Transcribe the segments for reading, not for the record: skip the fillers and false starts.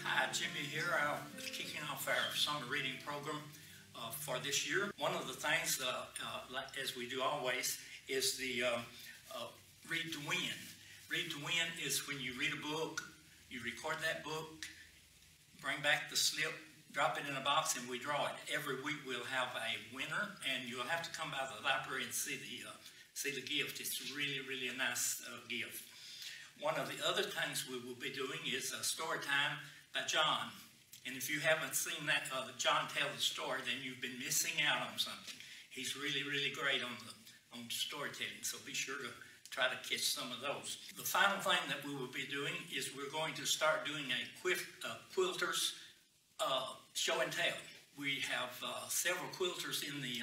Hi, Jimmy here. I'm kicking off our summer reading program for this year. One of the things, as we do always, is the read to win. Read to win is when you read a book, you record that book, bring back the slip, drop it in a box, and we draw it. Every week we'll have a winner, and you'll have to come by the library and see the gift. It's really, really a nice gift. One of the other things we will be doing is a story time by John. And if you haven't seen that John tell the story, then you've been missing out on something. He's really, really great on storytelling, so be sure to try to catch some of those. The final thing that we will be doing is we're going to start doing a Quilters show and tell. We have several quilters in the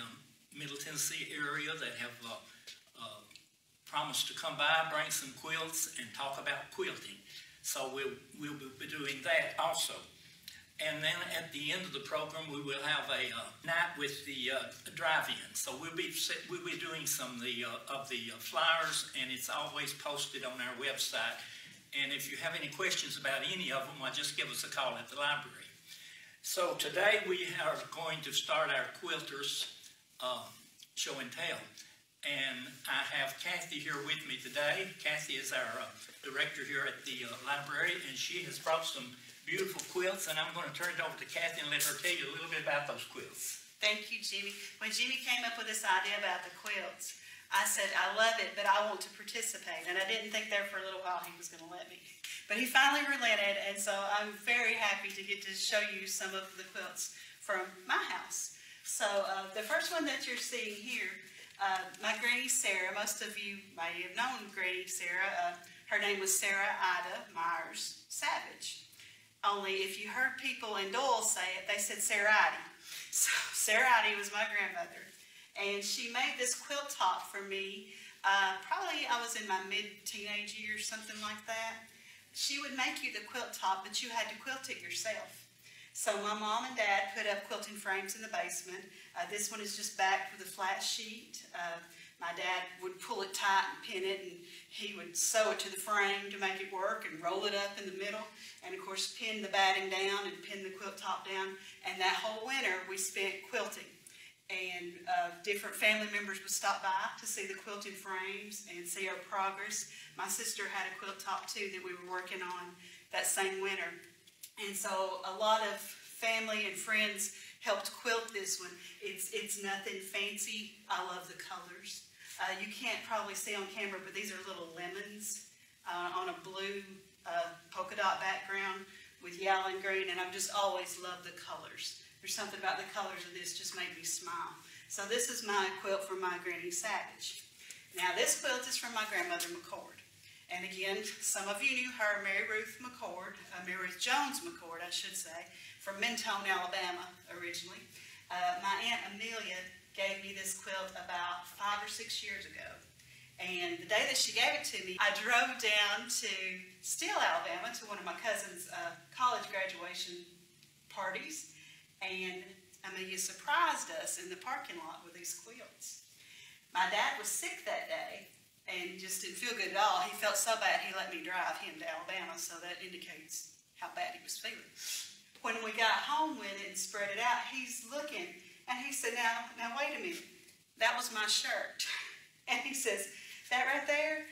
Middle Tennessee area that have promised to come by, bring some quilts, and talk about quilting. So we'll be doing that also. And then at the end of the program, we will have a night with the drive-in. So we'll be doing some of the flyers, and it's always posted on our website. And if you have any questions about any of them, just give us a call at the library. So today we are going to start our Quilters show and tell. And I have Cathy here with me today. Cathy is our director here at the library, and she has brought some beautiful quilts, and I'm going to turn it over to Cathy and let her tell you a little bit about those quilts. Thank you, Jimmy. When Jimmy came up with this idea about the quilts, I said, I love it, but I want to participate. And I didn't think there for a little while he was going to let me. But he finally relented, and so I'm very happy to get to show you some of the quilts from my house. So the first one that you're seeing here, my Granny Sarah, most of you might have known Granny Sarah. Her name was Sarah Ida Myers Savage. Only if you heard people in Doyle say it, they said Sarah Ida. So Sarah Ida was my grandmother. And she made this quilt top for me. Probably I was in my mid-teenage years, something like that. She would make you the quilt top, but you had to quilt it yourself. So my mom and dad put up quilting frames in the basement. This one is just backed with a flat sheet. My dad would pull it tight and pin it, and he would sew it to the frame to make it work and roll it up in the middle. And of course pin the batting down and pin the quilt top down. And that whole winter we spent quilting. And different family members would stop by to see the quilting frames and see our progress. My sister had a quilt top too that we were working on that same winter. And so a lot of family and friends helped quilt this one. It's nothing fancy. I love the colors. You can't probably see on camera, but these are little lemons on a blue polka dot background with yellow and green, and I've just always loved the colors. There's something about the colors of this just made me smile. So this is my quilt from my Granny Savage. Now this quilt is from my grandmother McCord. And again, some of you knew her, Mary Ruth McCord, Mary Ruth Jones McCord, I should say, from Mentone, Alabama, originally. My Aunt Amelia gave me this quilt about 5 or 6 years ago. And the day that she gave it to me, I drove down to Steele, Alabama, to one of my cousin's college graduation parties. And Amelia surprised us in the parking lot with these quilts. My dad was sick that day and just didn't feel good at all. He felt so bad he let me drive him to Alabama, so that indicates how bad he was feeling. When we got home with it and spread it out, he's looking, and he said, now wait a minute, that was my shirt. And he says, that right there,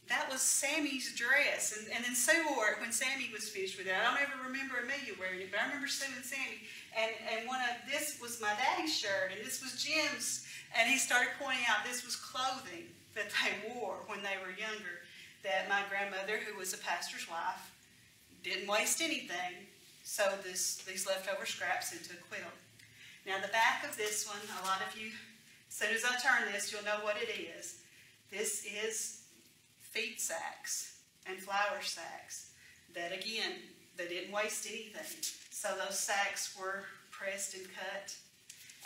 that was Sammy's dress. And then Sue wore it when Sammy was finished with it. I don't ever remember Amelia wearing it, but I remember Sue and Sammy. And this was my daddy's shirt, and this was Jim's. And he started pointing out this was clothing that they wore when they were younger, that my grandmother, who was a pastor's wife, didn't waste anything, sewed these leftover scraps into a quilt. Now the back of this one, a lot of you, as soon as I turn this, you'll know what it is. This is feed sacks and flour sacks that, again, they didn't waste anything. So those sacks were pressed and cut.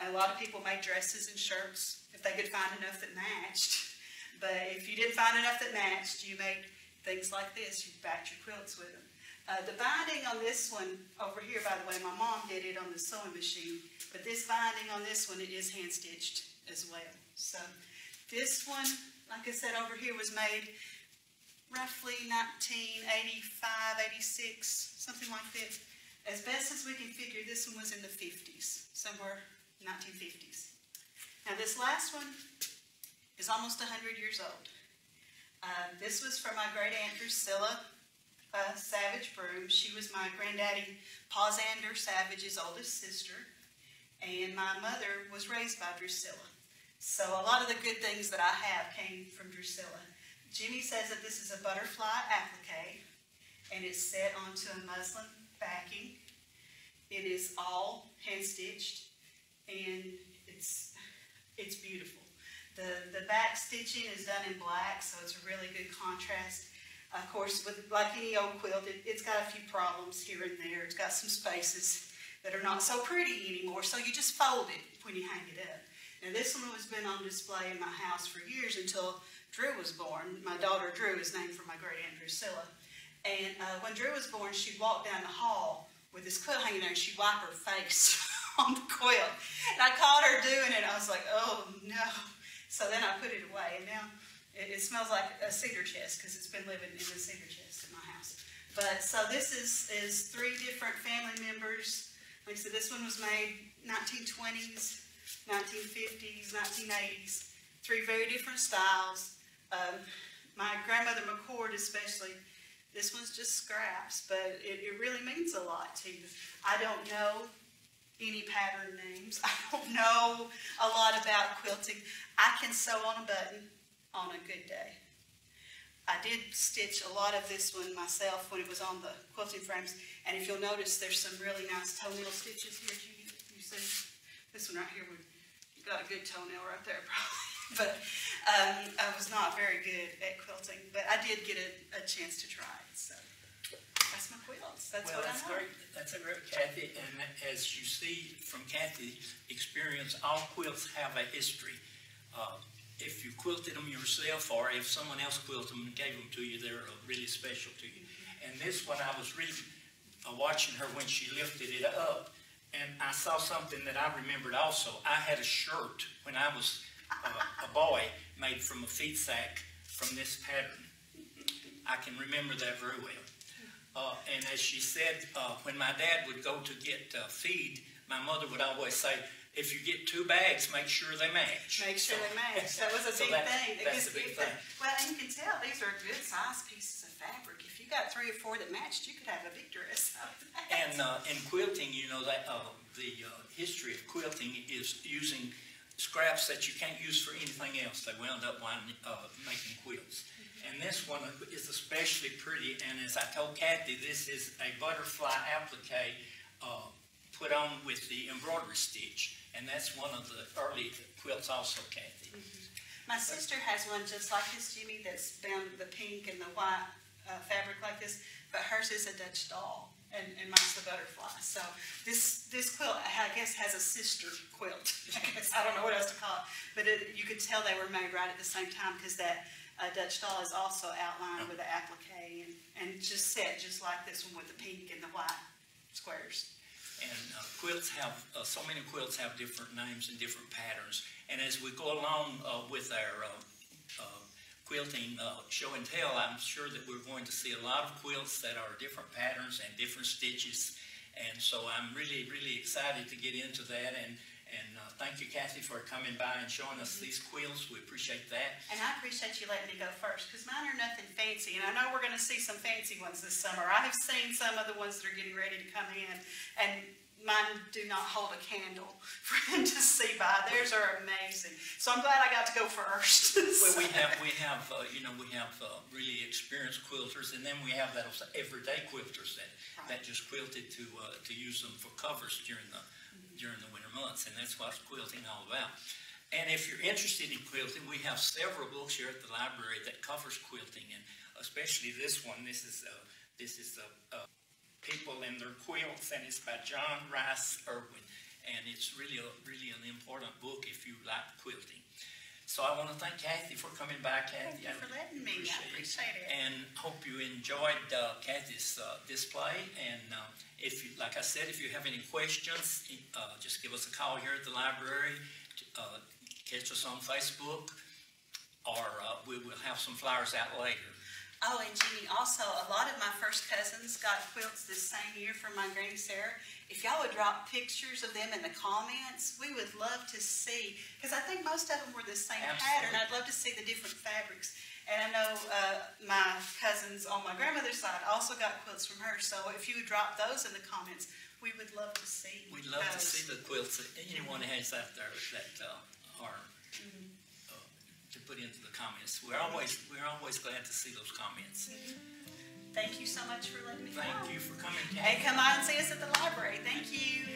And a lot of people made dresses and shirts if they could find enough that matched. But if you didn't find enough that matched, you made things like this. You backed your quilts with them. The binding on this one over here, by the way, my mom did it on the sewing machine. But this binding on this one, it is hand-stitched as well. So this one, like I said, over here was made roughly 1985, 86, something like that. As best as we can figure, this one was in the 50s, somewhere 1950s. Now this last one is almost 100 years old. This was from my great aunt Drusilla Savage Broom. She was my granddaddy Pausander Savage's oldest sister, and my mother was raised by Drusilla. So a lot of the good things that I have came from Drusilla. Jimmy says that this is a butterfly applique, and it's set onto a muslin backing. It is all hand stitched, and it's beautiful. The back stitching is done in black, so it's a really good contrast. Of course, like any old quilt, it's got a few problems here and there. It's got some spaces that are not so pretty anymore, so you just fold it when you hang it up. Now this one has been on display in my house for years until Drew was born. My daughter Drew is named for my great aunt Drusilla. And when Drew was born, she'd walk down the hall with this quilt hanging there, and she'd wipe her face on the quilt. And I caught her doing it, and I was like, oh no. So then I put it away, and now it smells like a cedar chest because it's been living in the cedar chest in my house. But so this is 3 different family members. Like I said, this one was made 1920s, 1950s, 1980s. 3 very different styles. My grandmother McCord especially, this one's just scraps, but it really means a lot to you. I don't know any pattern names. I don't know a lot about quilting. I can sew on a button on a good day. I did stitch a lot of this one myself when it was on the quilting frames, and if you'll notice, there's some really nice toenail stitches here. You see this one right here? You got a good toenail right there, probably. But I was not very good at quilting, but I did get a chance to try it. So that's my quilts. That's what I know. Great. That's a great, Cathy. And as you see from Cathy's experience, all quilts have a history. If you quilted them yourself, or if someone else quilted them and gave them to you, they're really special to you. And this one, I was watching her when she lifted it up, and I saw something that I remembered also. I had a shirt when I was a boy made from a feed sack from this pattern. I can remember that very well. And as she said, when my dad would go to get feed, my mother would always say, if you get 2 bags, make sure they match. Make sure they match. That was a big thing. That's a big thing. Well, and you can tell these are good size pieces of fabric. If you got 3 or 4 that matched, you could have a big dress out of that. And in quilting, you know that the history of quilting is using scraps that you can't use for anything else. They wound up making quilts. And this one is especially pretty, and as I told Cathy, this is a butterfly applique put on with the embroidery stitch, and that's one of the early quilts also, Cathy. My sister has one just like this, Jimmy, that's bound with the pink and the white fabric like this, but hers is a Dutch doll, and mine's the butterfly. So this quilt, I guess, has a sister quilt. I don't know what else to call it, but you could tell they were made right at the same time, because that Dutch doll is also outlined with an applique and just set just like this one with the pink and the white squares. And quilts have, so many quilts have different names and different patterns. And as we go along with our quilting show and tell, I'm sure that we're going to see a lot of quilts that are different patterns and different stitches. And so I'm really, really excited to get into that. And thank you, Cathy, for coming by and showing us these quilts. We appreciate that. And I appreciate you letting me go first, because mine are nothing fancy. And I know we're going to see some fancy ones this summer. I have seen some of the ones that are getting ready to come in, and mine do not hold a candle for them to see by. Theirs are amazing. So I'm glad I got to go first. Well, we have really experienced quilters, and then we have those everyday quilters that just quilted to use them for covers during the winter months, and that's what quilting all about. And if you're interested in quilting, we have several books here at the library that covers quilting, and especially this one. This is People and Their Quilts, and it's by John Rice Irwin, and it's really an important book if you like quilting. So I want to thank Cathy for coming by, Cathy. Thank you for letting me. I appreciate it. And hope you enjoyed Cathy's display. And if you, like I said, if you have any questions, just give us a call here at the library. Catch us on Facebook, or we will have some flyers out later. Oh, and Jimmy, also, a lot of my first cousins got quilts this same year from my Granny Sarah. If y'all would drop pictures of them in the comments, we would love to see, because I think most of them were the same pattern. I'd love to see the different fabrics. And I know my cousins on my grandmother's side also got quilts from her, so if you would drop those in the comments, we would love to see. We'd love to see the quilts that anyone has out there that are to put into the comments. We're always glad to see those comments. Thank you so much for letting me come. Thank you for coming. Hey, come on and see us at the library. Thank you.